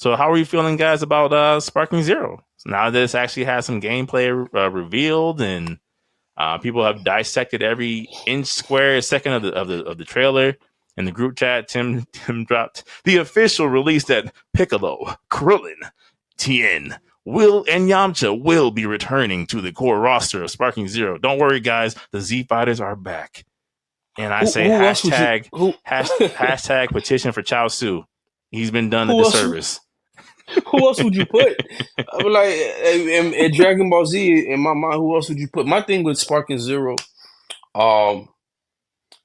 So how are you feeling, guys, about Sparking Zero? Now that it's actually had some gameplay revealed, and people have dissected every inch, square, second of the trailer. In the group chat, Tim dropped the official release that Piccolo, Krillin, Tien, Will, and Yamcha will be returning to the core roster of Sparking Zero. Don't worry, guys, the Z Fighters are back. And I say Who else would you who hashtag petition for Chao Su. He's been done a who else disservice. who else would you put? I mean, like in Dragon Ball Z, in my mind, who else would you put? My thing with Sparking Zero, um,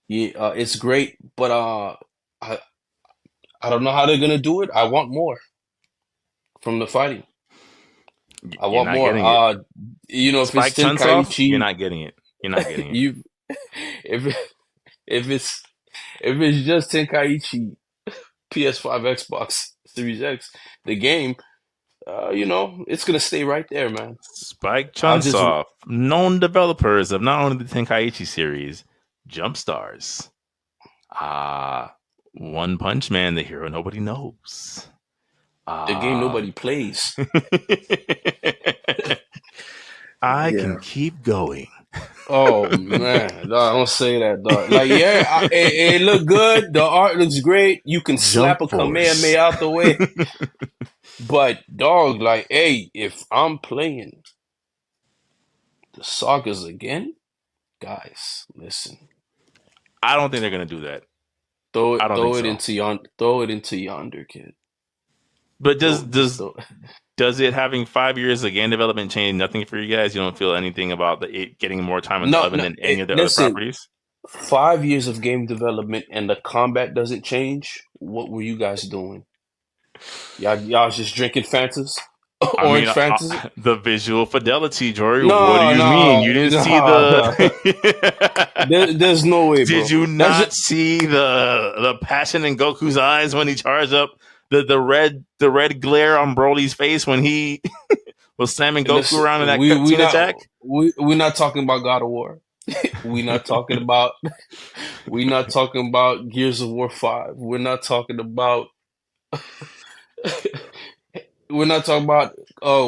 yeah, it's great, but I I don't know how they're gonna do it. I want more from the fighting. I You're want not more. getting it. If it's Spike Chunsoft, you're Tenkaichi, not getting it. You're not getting it. you if if it's if it's just Tenkaichi PS5, Xbox Series X, the game, it's gonna stay right there, man. Spike I'll just Chunsoft, known developers of not only the Tenkaichi series, Jump Stars, One Punch Man, the hero nobody knows. the game Uh, nobody plays. I can Yeah. keep going. Oh man, dog, don't say that, dog. Like, yeah, it looked good. The art looks great. You can slap Jump a Force. Kamehameha out the way. But dog, like, hey, if I'm playing the sagas again, guys, listen, I don't think they're gonna do that. throw I it, don't think so. throw it into yonder, kid. But does Just does throw. does it having 5 years of game development change nothing for you guys? You don't feel anything about it getting more time in the No, oven no. than any of the other Listen, properties? 5 years of game development and the combat doesn't change. What were you guys doing? Y'all just drinking Fantas, I mean, orange Fantas. the visual fidelity, Jory. What do No, you mean? no, You didn't see no, the? no. There's no way, Did bro. you That's not just, see the passion in Goku's eyes when he charged up the red glare on Broly's face when he was slamming Goku listen. around in that We cutscene not attack? we not talking about God of War. we not talking about we not talking about Gears of War 5. We're not talking about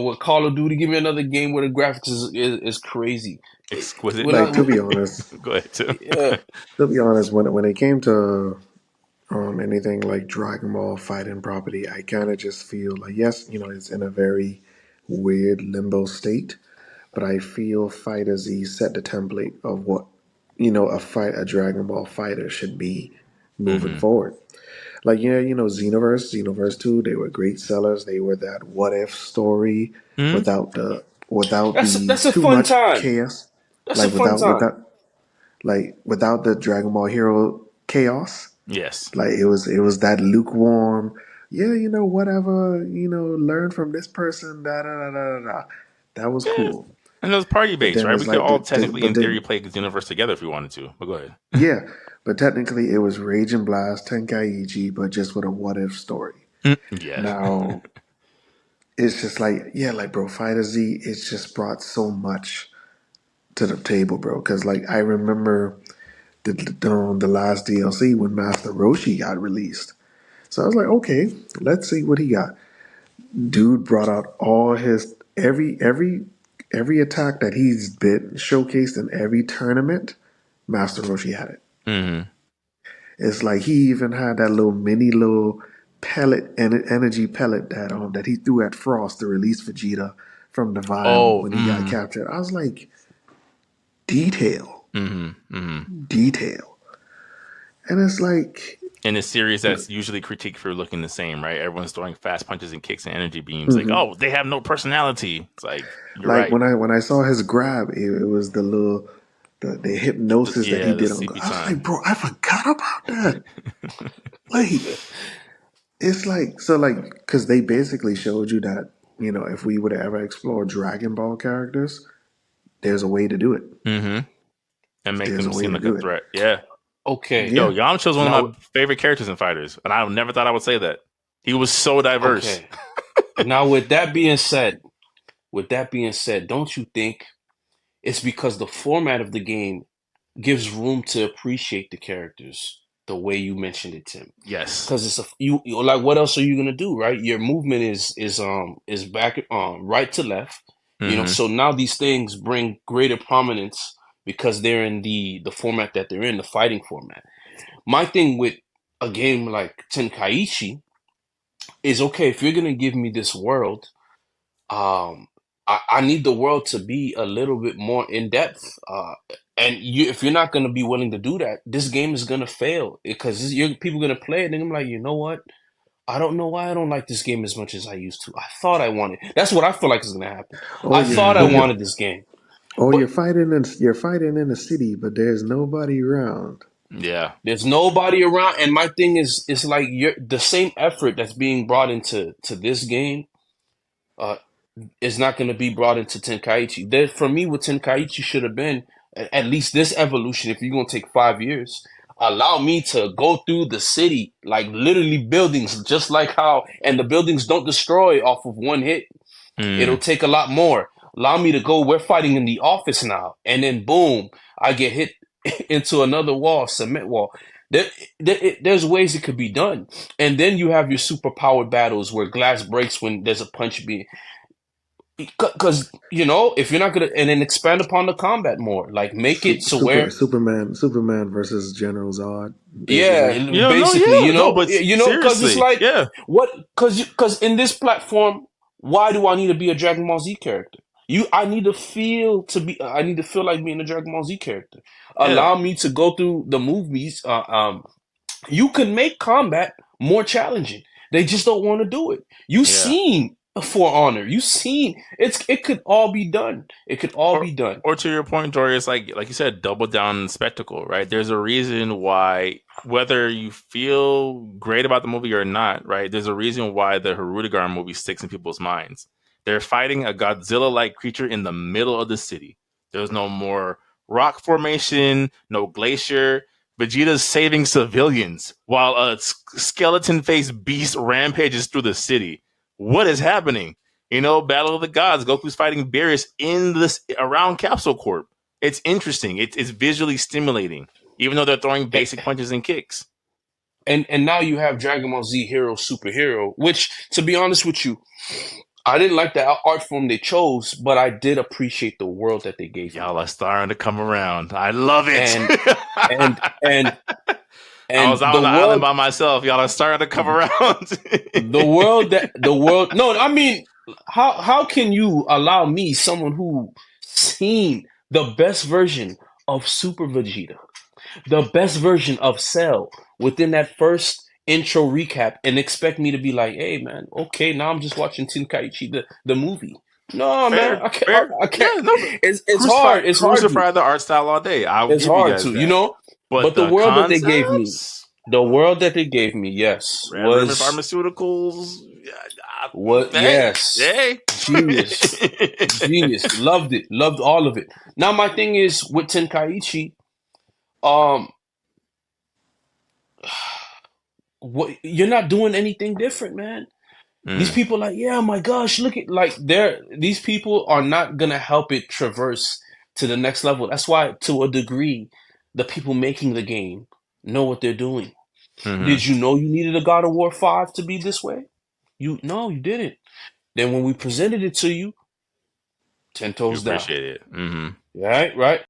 what Call of Duty. Give me another game where the graphics is crazy. Exquisite. We're Like to not. be honest, Go ahead, Tim. Yeah. when it came to anything like Dragon Ball fighting property, I kind of just feel like yes, it's in a very weird limbo state, but I feel Fighter Z set the template of what a Dragon Ball fighter should be moving Mm-hmm. forward. Like Xenoverse 2, they were great sellers. They were that what if story Mm-hmm. without the That's a too fun much time. chaos. That's a Like fun time. without the Dragon Ball Hero chaos. Yes. Like it was that lukewarm, yeah, whatever, learn from this person, da da da da da. That was Yeah. cool. And it was party But based, then right? We it's could like all technically, but in theory, then play the universe together if we wanted to. But go ahead. yeah, but technically it was Rage and Blast Tenkaichi, but just with a what if story. Yeah. Now it's just like, yeah, like bro, Fighter Z, it's just brought so much to the table, bro. Because like I remember the last DLC when Master Roshi got released. So I was like, okay, let's see what he got. Dude brought out all his every attack that he's been showcased in every tournament. Master Roshi had it. Mm-hmm. It's like he even had that little pellet energy pellet that he threw at Frost to release Vegeta from the vial Oh. when he got Mm-hmm. captured. I was like, detail, Mm-hmm. Mm-hmm. detail, and it's like, In a series that's usually critiqued for looking the same, right? Everyone's throwing fast punches and kicks and energy beams. Like, mhm. oh, they have no personality. It's like, you're Like right. when I saw his grab, it was the hypnosis that he Yeah, the did on. sleepy I was like, time. bro, I forgot about that. Like it's like so like because they basically showed you that if we would ever explore Dragon Ball characters, there's a way to do it. Mm-hmm. And make There's them a way seem to like a do it. threat. Yeah. Okay. Yo, Yeah. Yamcha's one of Now, my favorite characters in Fighters, and I never thought I would say that. He was so diverse. okay. Now, with that being said, don't you think it's because the format of the game gives room to appreciate the characters? the way you mentioned it, Tim. Yes. Because it's like, what else are you gonna do, right? Your movement is back right to left, Mm-hmm. so now these things bring greater prominence because they're in the format that they're in, the fighting format. My thing with a game like Tenkaichi is, okay, if you're gonna give me this world, I need the world to be a little bit more in depth. And if you're not gonna be willing to do that, this game is gonna fail because people gonna play it and I'm like, you know what? I don't know why I don't like this game as much as I used to. I thought I wanted. That's what I feel like is gonna happen. Oh, I you're thought I oh, Mm-hmm. you're wanted this game, oh, but you're fighting in the city, but there's nobody around. Yeah. there's nobody around. And my thing is, it's like the same effort that's being brought into this game. Uh, is not going to be brought into Tenkaichi. There, for me, what Tenkaichi should have been, at least this evolution, if you're going to take 5 years, allow me to go through the city, like literally buildings, just like how, and the buildings don't destroy off of one hit. It'll Mm. take a lot more. Allow me to go, we're fighting in the office now. And then boom, I get hit into another wall, cement wall. There, there's ways it could be done. And then you have your super powered battles where glass breaks when there's a punch being, because if you're not gonna, and then expand upon the combat more, like make it so where, Superman versus General Zod, basically. yeah, Yeah. No. basically, Yeah. No. But because it's seriously. like, Yeah. what, because in this platform, why do I need to be a Dragon Ball Z character? I need to feel like being a Dragon Ball Z character. Yeah. Allow me to go through the movies. You can make combat more challenging. They just don't want to do it. You Yeah. seen For Honor. You seen it could all be done. It could all Or be done. or to your point, Dory, it's like you said, double down on the spectacle, right? There's a reason why, whether you feel great about the movie or not, right? There's a reason why the Hirudegarn movie sticks in people's minds. They're fighting a Godzilla-like creature in the middle of the city. There's no more rock formation, no glacier. Vegeta's saving civilians while a skeleton-faced beast rampages through the city. What is happening? Battle of the Gods. Goku's fighting Beerus in this around Capsule Corp. It's interesting. It's visually stimulating, even though they're throwing And, basic punches and kicks. and now you have Dragon Ball Z Hero Superhero, which, to be honest with you, I didn't like the art form they chose, but I did appreciate the world that they gave me. Y'all are starting to come around. I love it. And and and I was and out the on the island world, by myself. Y'all are starting to come around. the world. No, I mean, how can you allow me, someone who seen the best version of Super Vegeta, the best version of Cell within that first intro recap, and expect me to be like, hey man, okay, now I'm just watching Tenkaichi the movie. No, man, Fair, I can't. fair. I can't. Yeah, no, but It's hard. It's hard to. crucify the art style all day. I'll It's give you hard guys to. that. But But the the world that they gave me, concepts, the world that they gave me, yes, Red Ribbon was Pharmaceuticals. what? Hey, Yes, hey. genius, genius. Loved it. Loved all of it. Now my thing is with Tenkaichi. Um, what, you're not doing anything different, man. These Mm, people like, yeah, my gosh, look at, like, these people are not gonna help it traverse to the next level. That's why, to a degree, the people making the game know what they're doing. hmm. Did you know you needed a God of War 5 to be this way? No, you didn't. Then when we presented it to you, 10 You toes down. appreciate it. Hmm. Right, right.